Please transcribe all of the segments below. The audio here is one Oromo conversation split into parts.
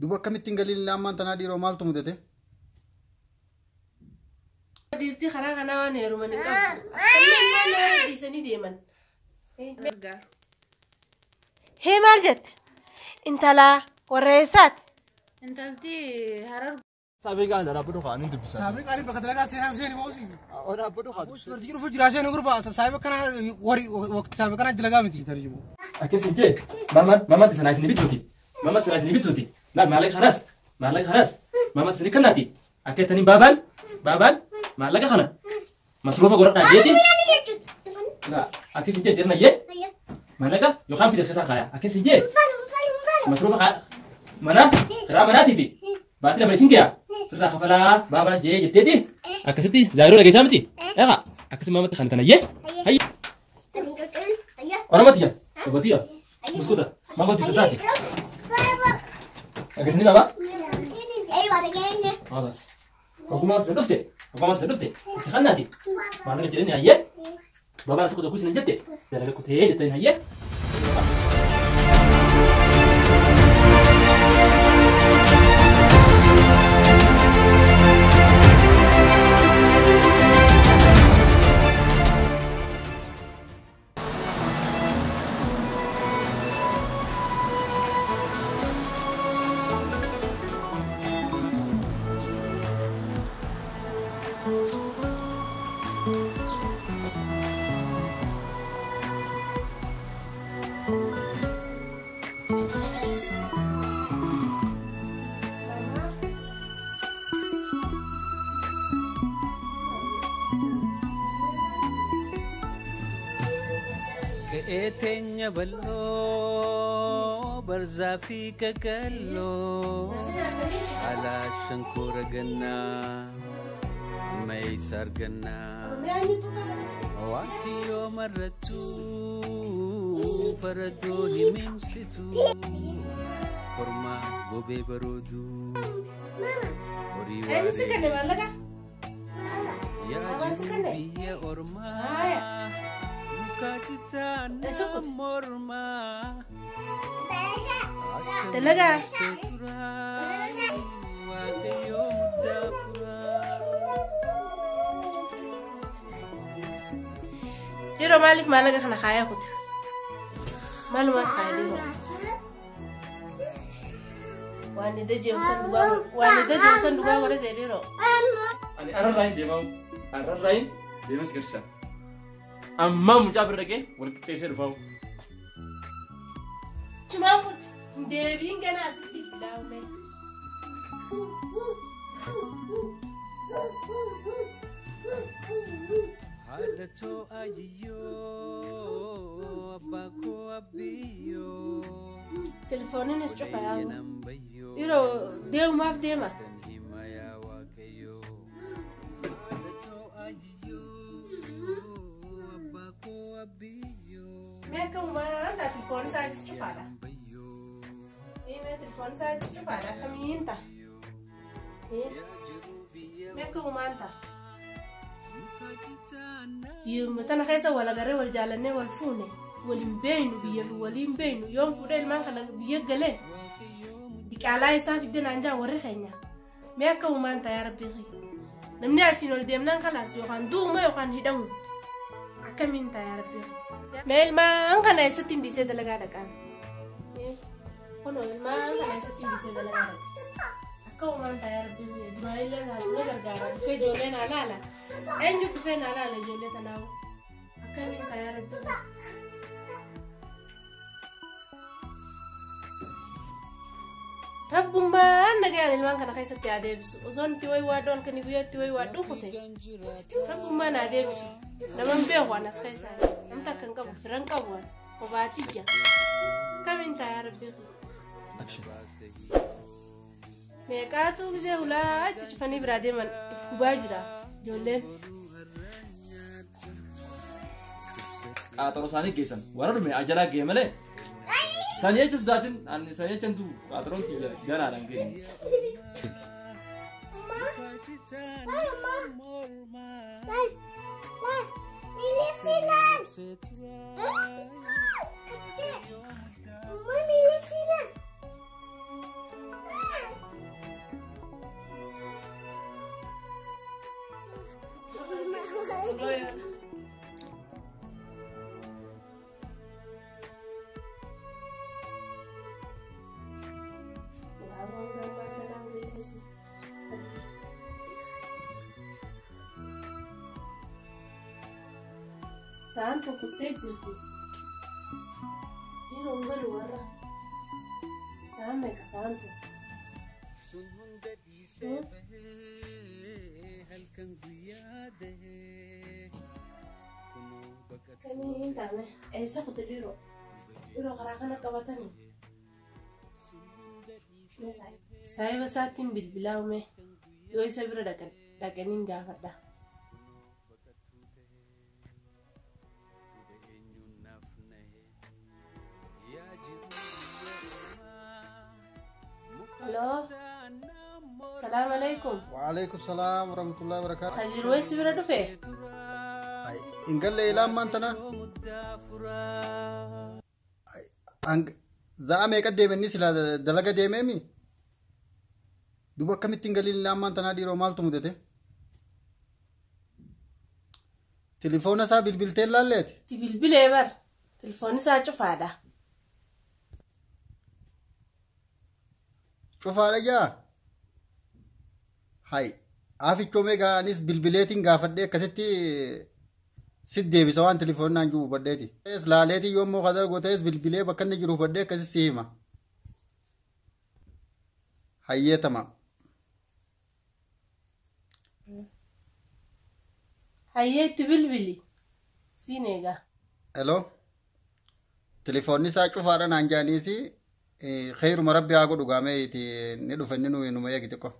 دوبا كم تنقلين لما أنت نادي رومال تمدته ديرتي خلاص أنا وأنا روماني كم ما دي سني ديما هي مالجت انت لا والرئيسات انت قلتي هرر سابق أنا رابطه خانين تبص سابق أنا بقدر سينام سيني موسي أنا رابطه خان وش برتيجي في جراسين غربا سابق كنا وري وقت سابق كنا جلقا متي ترجمه أكيد سنتي ماما تسنايس نبيتوتي ماما تسنايس نبيتوتي لا مالك خلاص ماما تسني كناتي أكيد تاني بابان مالك خنا مصروفه قرطنا جيتي لا أكيد سنتي ترنا يه مالك يخام في دسكسان خايا أكيد سنتي مصروفه خا منا ترى مناتي في باتنا بريسين كيا ترى خفلا بابا جي جتتي أكيد زارو لقي سامتي إيه أكيد ماما تخاني تنا يه هاي أنا ماتيا باتيا مسكوتا ماما تتساتي أكيد سني بابا خلاص وكما تصدفتي تخناتي ما لك جريني هي بابا تاخذ كويس من جدتي ده انا كنت هي جتين هي كأتني بلو برزافي ككلو على شنكور جنة ميسر جنة وقتي يوم الرتو فردوني من ستو كرما بوبي برودو أنا سكني مالك يا جنبي يا أرما تلقى ديرو مالك مالك احنا خايا خد مالو ما خايا ديرو واني دجي وصل دغا ورا ديرو أنا أرى راين سكرسا أما مجابر لك ولك تيسير فاو شما خد ديبين كنا أسدي لا ومي حالتو أيو أباكو أبيو تلفوني نشوف يا يرو ديو ما في ديما كم ما أنت تلفون ساعد تشوف على إيه ما تلفون ساعد تشوف على كم أنت إيه ما كم ما أنت يوم تنا خيسة ولا جري ولا جالني ولا فوني ولين بينو ولين بينو يوم فودل ما خلنا بيجلين ديك على يسافر الدين أنجا وريخينيا ما كم ما أنت يا ربي نمني أسينو الديمنا خلاص يوكان دو ما يوكان هيدون كم أنت يا ربي ميل ما أنك نايستين دي سيد لغا دكان كنو ما أنك نايستين دي سيد لغا دكان أكو ما أنت يا ربي دمائي لها نغرغارا بفي جولين علالا أنجو بفين علالا جولي تناو أكم أنت يا ربي رب ما أنك يعني المان كان خيستي عدي بسو وزون تيوي وادون كان يقول تيوي وادو ختي رب ما نادي بسو لمن بيهو أنا خيسا أنت كان كم فرنك أول وباتيجا كم أنت يا ربي ميكاتو كذا ولا تشوفني برادي من كوباجرا جولين terus ani gesan warar me ajara gemale sanya itu zatin ani sanya tentu atron tiga gara orang gini Santo kutte jirti. Iro ngal warra. Same ka santo. sun hunda dhiisee bahee halkan guyyaa dahee kunoo bakka Kami intame. Esa kutte diro. Iro karakana kabatani. Saya basatin bilbilaume. Yo isa biro dakanin gafadha. Halo. Assalamualaikum. Waalaikumsalam warahmatullahi wabarakatuh. Hadir wes biro dufe. Ay, ingalle ilaamaan tana. Ay, za'a meeqa deemenni sila dalaga deemeemi? Duba akkamitti ingaliin ilaamaan tanaa dhiiroo maaltu mudate? Telefoona isaa bilbiltee laalleeti? Ti bilbilee bar. Telefoonni isaa cufaadha. Cufaadha jaa? Hay, aafichoo meeqa anis bilbileetiin gaafadhee akkasitti sit deebisa waan telefoonni naan jiru hubadheeti. Laaleetii yommuu kadar gootees bilbilee bakka inni jiru hubadhee akkasi si hima. Hayyeetama. Hayyeetti bilbili. Siin eegaa. Hello. Telefoonni isaa cufaadha naan jaaniisi khayruma rabbi haa godhu gaameeti ni dhufe inni nuyi numa eegi xiqqoo.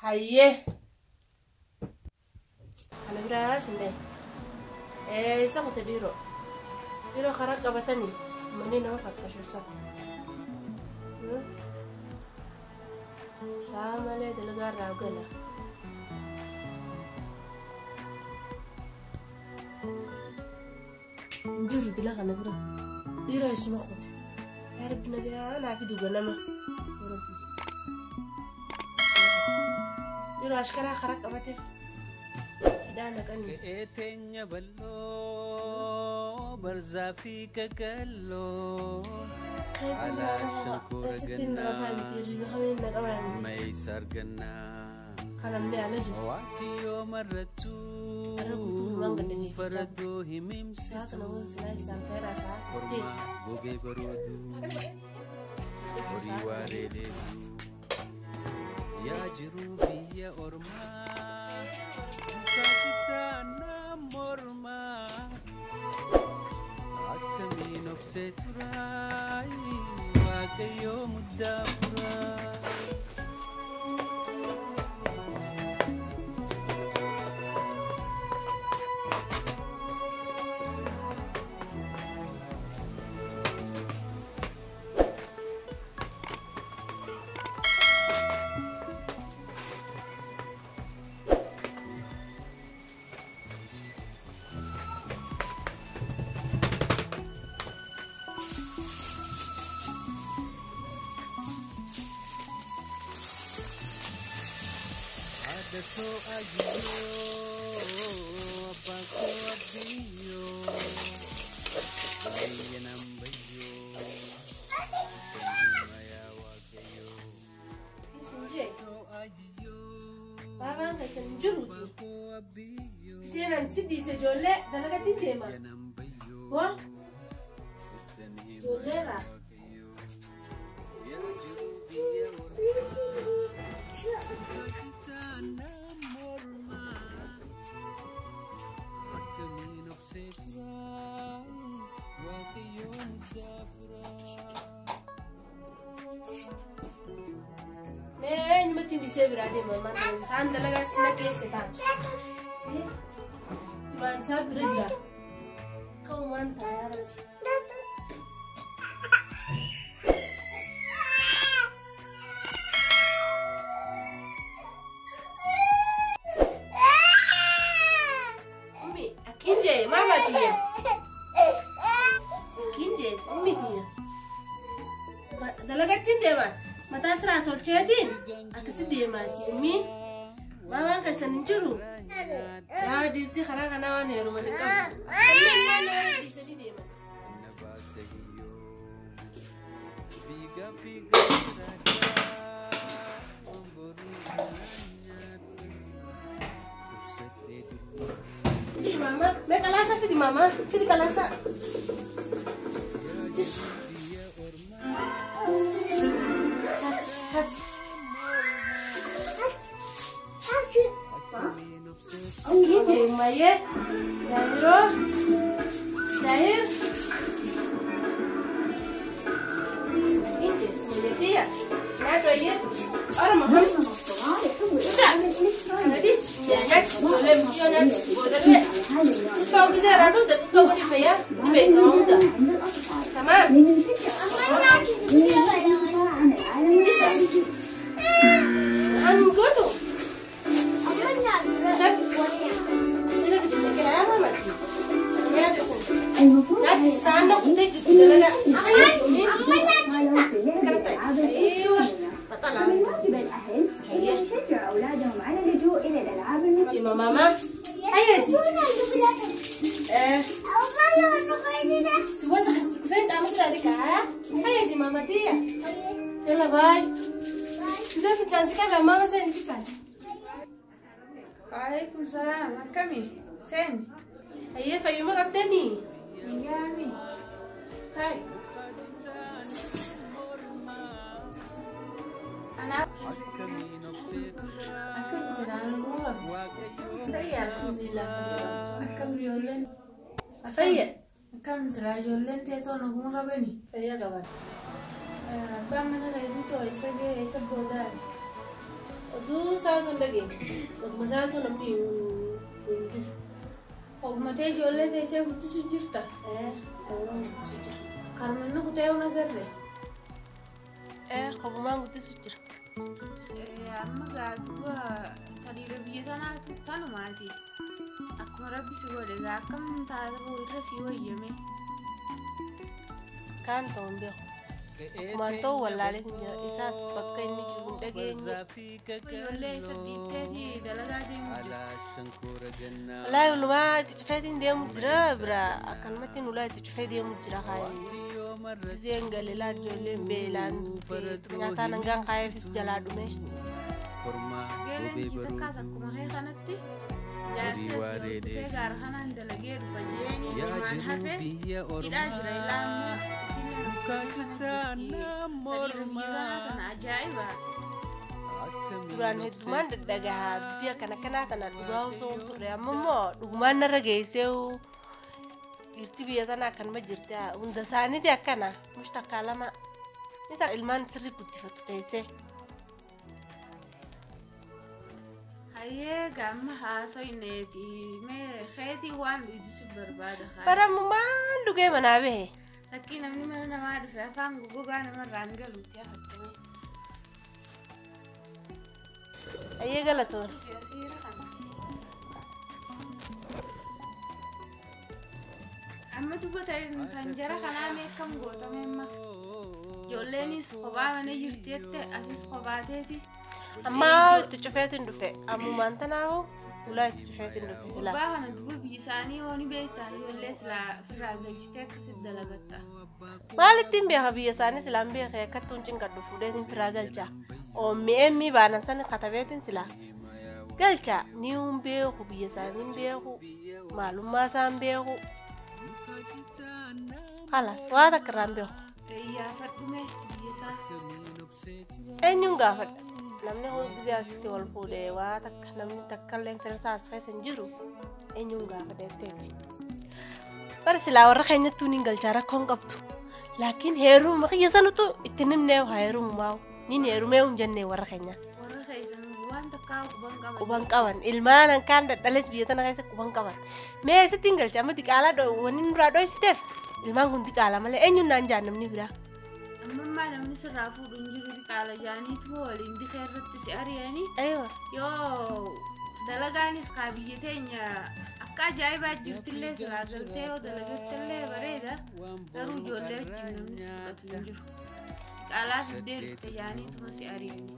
Hayyee. Ana biraas hin dhayin. Isa kute biiroo. Biiroo karaa qabatanii manni nama fattashuusa. Saa malee dalagaa irraa gala. Jiru dila kana bira. Biiroo isuma kute. Yaa rabbi nagaa naa fi duga nama. Biiroo ashkaraa karaa qabateef. Keeteenya bal'oo barzaa fi kakalloo alaashan koora gannaa meeysa argannaa waati yoo marrattuu faradoo himimsitu korma gogee barooduu horii waaree leeduu yaa jiru biyya ormaa Kakitana morma Akamin obseturai Wakayo mudafura Dato ayo apako abiyo Bayi nambayo Maya wakayo Sinje. Dato ayo Babaan keessan hin jiruuti. apako abiyo Seenan sidii isa ijoollee dalagatti hin deema. Nambayo Waa Sitan ijoolleerraa. wakayo Ya jiru biya Kakitana morma Akamin obseturai Wakayo mudafura Mee eenyumatti hin dhiisee biraa deema maanta isaan dalagaatti sina geesse ta'a. Waan isaa bira jira. Ka'umaan ta'a yaa rabbi. Ummi akkin jee maama tiyya. Akkin jee ummi tiyya. Dalagatti hin deeman. Mataa siraa tolcheetiin akkasi deemaati ummi. Maamaan keessan hin jiru. Yaa dhiirti karaa kanaa waan heeruma hin qabu. Inni nama dhiisanii deeman. Nabasahiyo Figa figa raja Ombori nanya Kusate dulu Mama, me kalasa fidi mama, fidi kalasa. Ini Maya, Dairo, Dair. Ini semuanya dia. Nah, tuh ya. Orang mama. Udah. Nadis, ya nak boleh mesti nak boleh. Tahu kita radu tu tahu ni Maya, ni betul tu. Sama. Anggo tu. Nanti sana kita juga lega. يشجع أولادهم على اللجوء إلى الألعاب المختلفة. ماما حياتي سوى فين تعمل عليك حياتي ماما تيا يلا باي زي في التنسيق يا ماما سين في وعليكم السلام أكمي سين هيا في يومك أبدني يامي طيب أنا أكم سلام الموقف هيا الحمد لله أكم يولن هيا أكم سلام يولن تيتون أقوم قبني هيا كمان بعمل غيري تو يسجى يسبودان ودو ساعة لقي ودو ساعة نمني قومتي يولن تيسي كنت سجرتا كارمنو كتاي ونقرر قومان قلت سجر amma gaatuba tariira biyya tanaatu tanumaati akkuma rabbi si godhe gaa akkam taataba irra sii wayyame kaan ta'uun beeku akkumaan ta'u wallaalee isaas bakka inni jiru hin dhageenye ijoollee isa dhiifteeti dalagaa deemu jira wallaahi ulumaa itti cufeetiin deemu jira bira akkanumatti nulaa itti cufee deemu jira kaayee Zeen galilaa ijoolleen beelaan nyaataan hangaan kaayeefis jalaa dhume. geeleen kii takkaas akkuma kee kanatti jaarsa siyootee gaara kanaan dalagee dhufa jeeni jumaan hafe hidhaa jira ilaamna tana ajaa'iba Duraan heddumaan daddagaa biyya kana kanaa tana dhugaa osoo hin turre amma immoo dhugumaan narra geessee irti biyya tanaa akkanuma jirti hunda isaaniiti akkana mushta kaalama ni ta'a ilmaan sirrii guddifatu teessee. hayyee gaamma haasoyneeti mee keetii waan dhuydisi barbaada Baramummaan dhugee manaa bahe. Takkii namni mana namaa dhufe afaan gogogaa namarraan galuuti hafattamee. Ayyee galatoon. Amma dubbata fanjara kanaa meeqam gootame amma ijoolleenis kophaa mana jirti jette asis kophaateeti. Amma itti cufeetiin dhufe ammumaan tanaahu ulaa itti cufeetiin dhufe jila. Gubbaa kana dubbi biyyi isaanii hooni beektaa ijoollee silaa firraa galchitee akkasitti dalagatta. Maalittiin beeka biyya isaanii silaan beeka akkattuun cinqadhu fuudheetiin firaa galcha. Oommi'eemmii baanan sana katabeetiin silaa galcha ni hun beeku biyya isaanii beeku maalummaa isaan beeku. Halas waa takka irraan beeku. Iyyaafadhume biyya isaa. Eenyuun gaafadha. Namni hojii asitti wal fuudhee waa takka namni takka illee firsaa as keessa hin jiru eenyuun gaafadheetteeti. Bari silaa warra keenyattuu niin galchaa rakkoo hin qabdu. Laakiin heeruma kiyya sanutu itti nimnee haa heerumaa niin heerumee hin jennee warra keenya. Warra keessan waan takkaa quban qaban. Quban qaban ilmaan hankaan dadhalees biyya tana keessa quban qaban. Mee eessitti hin galcha amma diqaalaa wanni nuraa dho'isiteef ilmaan kun diqaalaa malee eenyuun naan jaan namni biraa. Amma namni sirraa fuudhu hin jiru diqaala jaaniitu waliin dikee irratti si ari'anii. Aywa. Yoo dalagaanis kaa biyya teenya akka ajaa'ibaa jirtillee silaa galtee yoo dalagattillee bareeda garuu ijoollee wajjin namni si fudhatu hin jiru. Diqaalaa fiddee dhufte jaaniituma si ari'anii.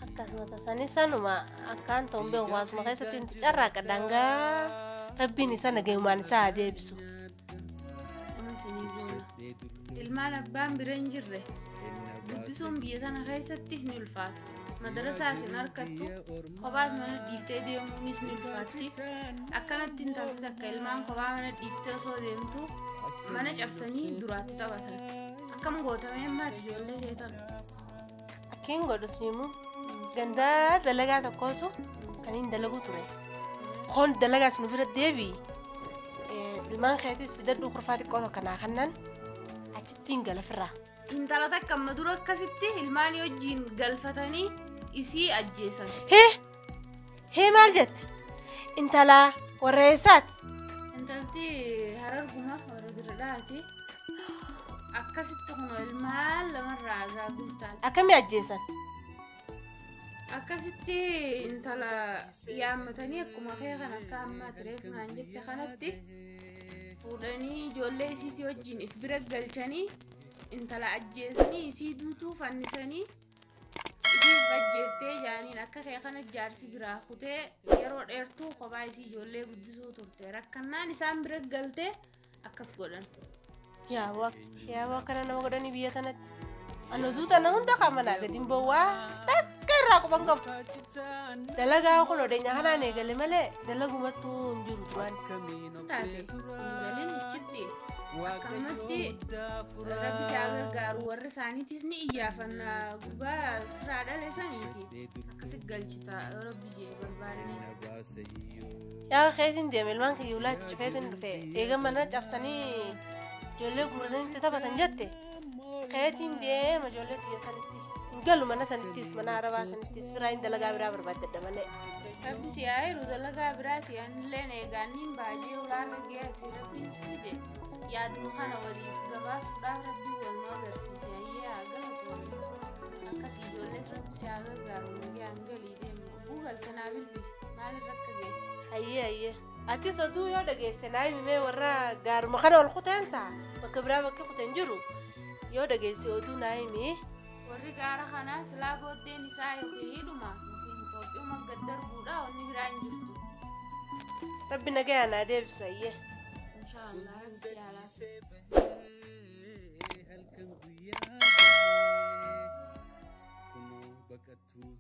Akkasuma tasanii sanuma akkaan ta'uun beeku waasuma keessatti inti carraaqa dangaa rabbiin isa nagayumaan isaa deebisu. Ilmaan abbaan bira hin jirre guddisuun biyya tana keessatti ni ulfaata. madarasa sin harkattu kophaas mana dhiiftee deemuunis ni ulfaatti akkanatti intalti takka ilmaan kophaa mana dhiiftee osoo deemtu mana cabsanii duraatti taphatan akkam gootamee maati ijoollee teetan akkiin godhu siimu gandaa dalagaa tokkootu kan hin dalagu ture koon dalagaas nu bira deebii ilmaan keetis fidadhuu kurfaa xiqqoo tokkanaa kannan achittiin galafirraa intala takka amma dura akkasitti ilmaan wajjiin galfatanii isii ajjeesan hee maal jette intala warra eessaati intalti hararguma warra diradhaati akkasitti kunoo ilmaan lamarraa gaagultaati akkamii ajjeesan akkasitti intala yaammatanii akkuma kee kan akka ammaa tireef naan jette kanatti fuudhanii ijoollee isiitii wajjiin if bira galchanii intala ajjeesanii isii duutuu fannisanii isii bajjeeftee jaaniin akka kee kana jaarsi biraa kutee yeroo dheertuu kophaa isii ijoollee guddisuu turte rakkannaan isaan bira galtee akkas godhan yaa kana nama godhanii biyya tanatti ano duuta na hunda qamanaa gadin bowwaa takka irraa quban qabu dalagaa kun odeenya kanaan eegale malee dalagumattuu hin jiru duraan taate ingalin ichitti akkamatti rabbi si gargaaru warri isaaniitis ni iyyaafannaa gubbaa siraa dhale saniiti akkasi galchita rabbi jee barbaadanii yaa keetiin deeme ilmaan kiyyuulaatti cufeetiin dhufe eega mana cabsanii ijoollee guuranii taphatan jette keetiin deema ijoollee xiyya sanitti galu mana sanittis mana arabaa sanittis biraa hin dalagaa biraa barbaaddadha malee rabbi si yaayiru dalagaa biraati anilleen eegaaniin baajee ulaarra geeyati rabbiin si fide yaaduma kana waliif gabaasuudhaaf rabbii wal nu agarsiise ayyee haa galatu akkasii ijoollees rabbi si haa gargaaru nagee hangalii deemu guugaltanaa bilbil maalirra akka geesse ayyee atis oduu yoo dhageesse naa himee warra gaaruma kana ol kuteensa bakka biraa bakka kuteen jiru yoo dhageesse oduu naa himee warri gaara kanaa silaa booddeen isaa yookiin hidhuma yookiin Itoophiyaa gaddarbuudha wanni biraa hin jirtu rabbi nagaya naa deebisu ayyee inshaallah rabbi si haalaas halkan guyyaa kunoo baqattuu